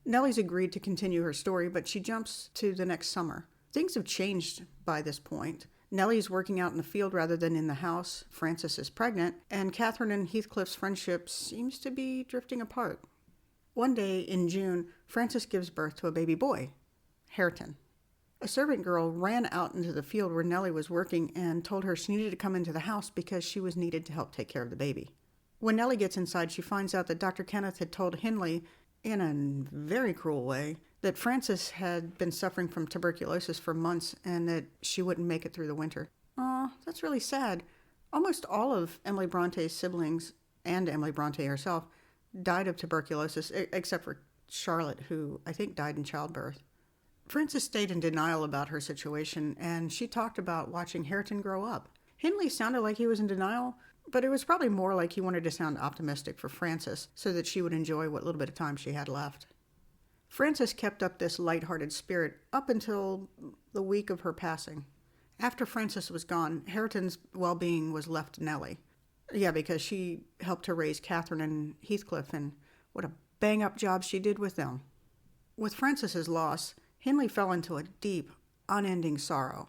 Nellie's agreed to continue her story, but she jumps to the next summer. Things have changed by this point. Nellie's working out in the field rather than in the house. Frances is pregnant, and Catherine and Heathcliff's friendship seems to be drifting apart. One day in June, Frances gives birth to a baby boy, Hareton. A servant girl ran out into the field where Nellie was working and told her she needed to come into the house because she was needed to help take care of the baby. When Nellie gets inside, she finds out that Dr. Kenneth had told Hindley, in a very cruel way, that Frances had been suffering from tuberculosis for months and that she wouldn't make it through the winter. Aw, that's really sad. Almost all of Emily Bronte's siblings, and Emily Bronte herself, died of tuberculosis, except for Charlotte, who I think died in childbirth. Frances stayed in denial about her situation, and she talked about watching Hareton grow up. Hindley sounded like he was in denial, but it was probably more like he wanted to sound optimistic for Frances so that she would enjoy what little bit of time she had left. Frances kept up this light-hearted spirit up until the week of her passing. After Frances was gone, Hareton's well-being was left to Nellie. Yeah, because she helped to raise Catherine and Heathcliff, and what a bang-up job she did with them. With Frances's loss, Hindley fell into a deep, unending sorrow.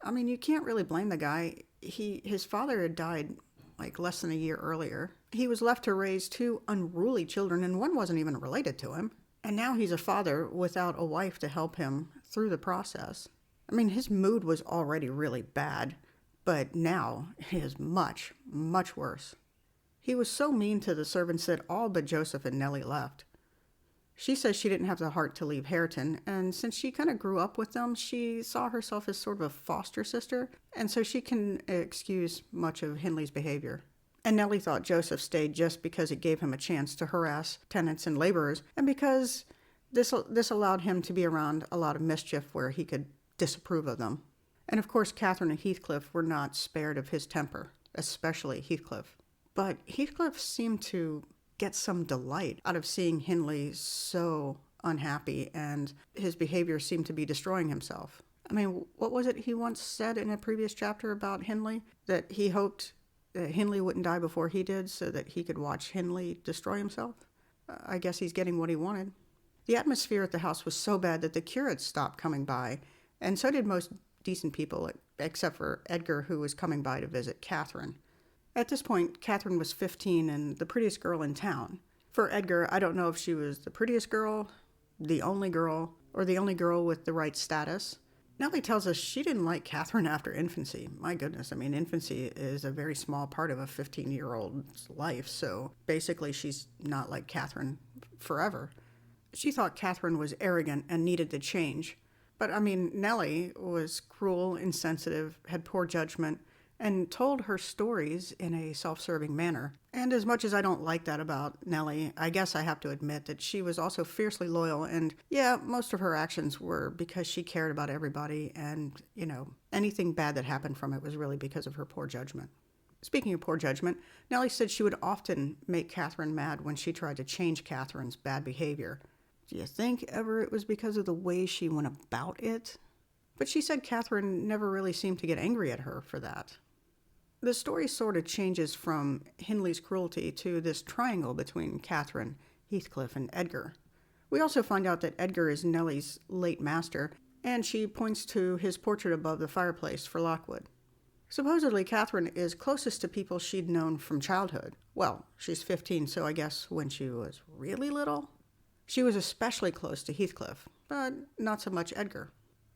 I mean, you can't really blame the guy. His father had died like less than a year earlier. He was left to raise two unruly children, and one wasn't even related to him. And now he's a father without a wife to help him through the process. I mean, his mood was already really bad, but now it is much, much worse. He was so mean to the servants that all but Joseph and Nellie left. She says she didn't have the heart to leave Hareton, and since she kind of grew up with them, she saw herself as sort of a foster sister, and so she can excuse much of Hindley's behavior. And Nellie thought Joseph stayed just because it gave him a chance to harass tenants and laborers, and because this allowed him to be around a lot of mischief where he could disapprove of them. And of course, Catherine and Heathcliff were not spared of his temper, especially Heathcliff. But Heathcliff seemed to get some delight out of seeing Hindley so unhappy, and his behavior seemed to be destroying himself. I mean, what was it he once said in a previous chapter about Hindley? That he hoped that Hindley wouldn't die before he did so that he could watch Hindley destroy himself? I guess he's getting what he wanted. The atmosphere at the house was so bad that the curates stopped coming by, and so did most decent people, except for Edgar, who was coming by to visit Catherine. At this point, Catherine was 15 and the prettiest girl in town. For Edgar, I don't know if she was the prettiest girl, the only girl, or the only girl with the right status. Nellie tells us she didn't like Catherine after infancy. My goodness, I mean, infancy is a very small part of a 15-year-old's life, so basically she's not like Catherine forever. She thought Catherine was arrogant and needed to change. But, I mean, Nellie was cruel, insensitive, had poor judgment, and told her stories in a self-serving manner. And as much as I don't like that about Nellie, I guess I have to admit that she was also fiercely loyal, and yeah, most of her actions were because she cared about everybody, and, anything bad that happened from it was really because of her poor judgment. Speaking of poor judgment, Nellie said she would often make Catherine mad when she tried to change Catherine's bad behavior. Do you think ever it was because of the way she went about it? But she said Catherine never really seemed to get angry at her for that. The story sort of changes from Hindley's cruelty to this triangle between Catherine, Heathcliff, and Edgar. We also find out that Edgar is Nellie's late master, and she points to his portrait above the fireplace for Lockwood. Supposedly, Catherine is closest to people she'd known from childhood. Well, she's 15, so I guess when she was really little. She was especially close to Heathcliff, but not so much Edgar.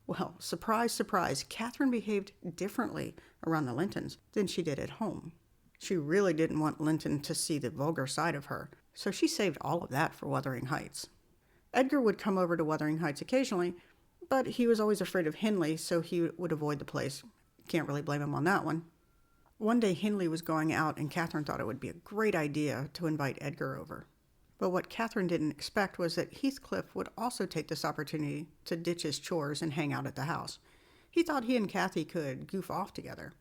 Well, surprise, surprise, Catherine behaved differently around the Lintons than she did at home. She really didn't want Linton to see the vulgar side of her, so she saved all of that for Wuthering Heights. Edgar would come over to Wuthering Heights occasionally, but he was always afraid of Hindley, so he would avoid the place. Can't really blame him on that one. One day Hindley was going out, and Catherine thought it would be a great idea to invite Edgar over. But what Catherine didn't expect was that Heathcliff would also take this opportunity to ditch his chores and hang out at the house. He thought he and Kathy could goof off together.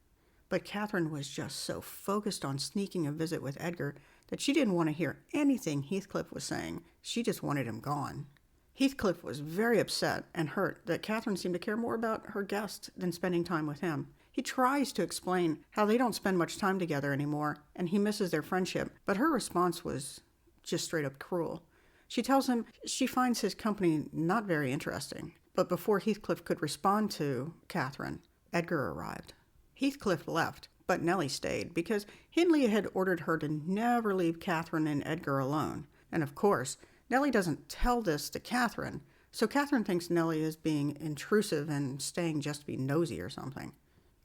But Catherine was just so focused on sneaking a visit with Edgar that she didn't want to hear anything Heathcliff was saying. She just wanted him gone. Heathcliff was very upset and hurt that Catherine seemed to care more about her guest than spending time with him. He tries to explain how they don't spend much time together anymore, and he misses their friendship, but her response was just straight up cruel. She tells him she finds his company not very interesting. But before Heathcliff could respond to Catherine, Edgar arrived. Heathcliff left, but Nellie stayed because Hindley had ordered her to never leave Catherine and Edgar alone. And of course, Nellie doesn't tell this to Catherine, so Catherine thinks Nellie is being intrusive and staying just to be nosy or something.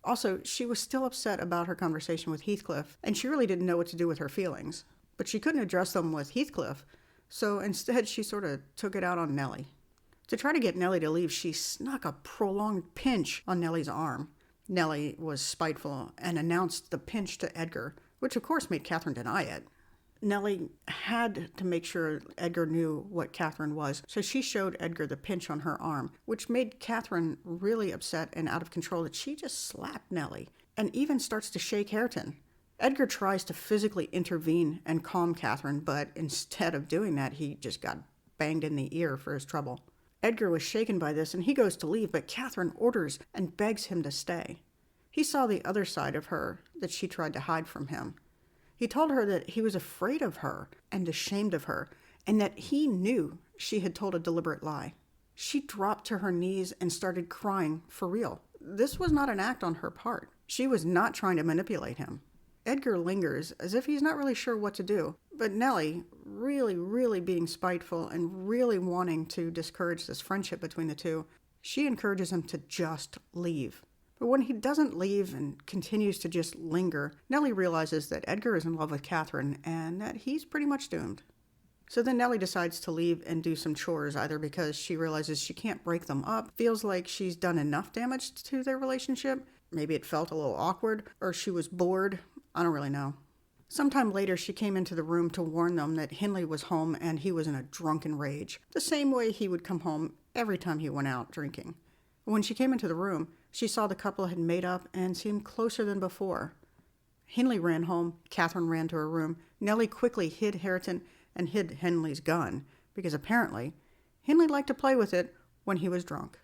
Also, she was still upset about her conversation with Heathcliff, and she really didn't know what to do with her feelings. But she couldn't address them with Heathcliff, so instead she sort of took it out on Nellie. To try to get Nellie to leave, she snuck a prolonged pinch on Nellie's arm. Nellie was spiteful and announced the pinch to Edgar, which of course made Catherine deny it. Nellie had to make sure Edgar knew what Catherine was, so she showed Edgar the pinch on her arm, which made Catherine really upset and out of control that she just slapped Nellie, and even starts to shake Hareton. Edgar tries to physically intervene and calm Catherine, but instead of doing that, he just got banged in the ear for his trouble. Edgar was shaken by this, and he goes to leave, but Catherine orders and begs him to stay. He saw the other side of her that she tried to hide from him. He told her that he was afraid of her and ashamed of her, and that he knew she had told a deliberate lie. She dropped to her knees and started crying for real. This was not an act on her part. She was not trying to manipulate him. Edgar lingers as if he's not really sure what to do, but Nellie, really being spiteful and really wanting to discourage this friendship between the two, she encourages him to just leave. But when he doesn't leave and continues to just linger, Nellie realizes that Edgar is in love with Catherine and that he's pretty much doomed. So then Nellie decides to leave and do some chores, either because she realizes she can't break them up, feels like she's done enough damage to their relationship, maybe it felt a little awkward, or she was bored. I don't really know. Sometime later, she came into the room to warn them that Hindley was home and he was in a drunken rage, the same way he would come home every time he went out drinking. When she came into the room, she saw the couple had made up and seemed closer than before. Hindley ran home, Catherine ran to her room, Nellie quickly hid Hareton and hid Hindley's gun, because apparently Hindley liked to play with it when he was drunk.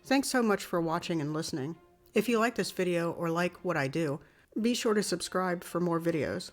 Thanks so much for watching and listening. If you like this video or like what I do, be sure to subscribe for more videos.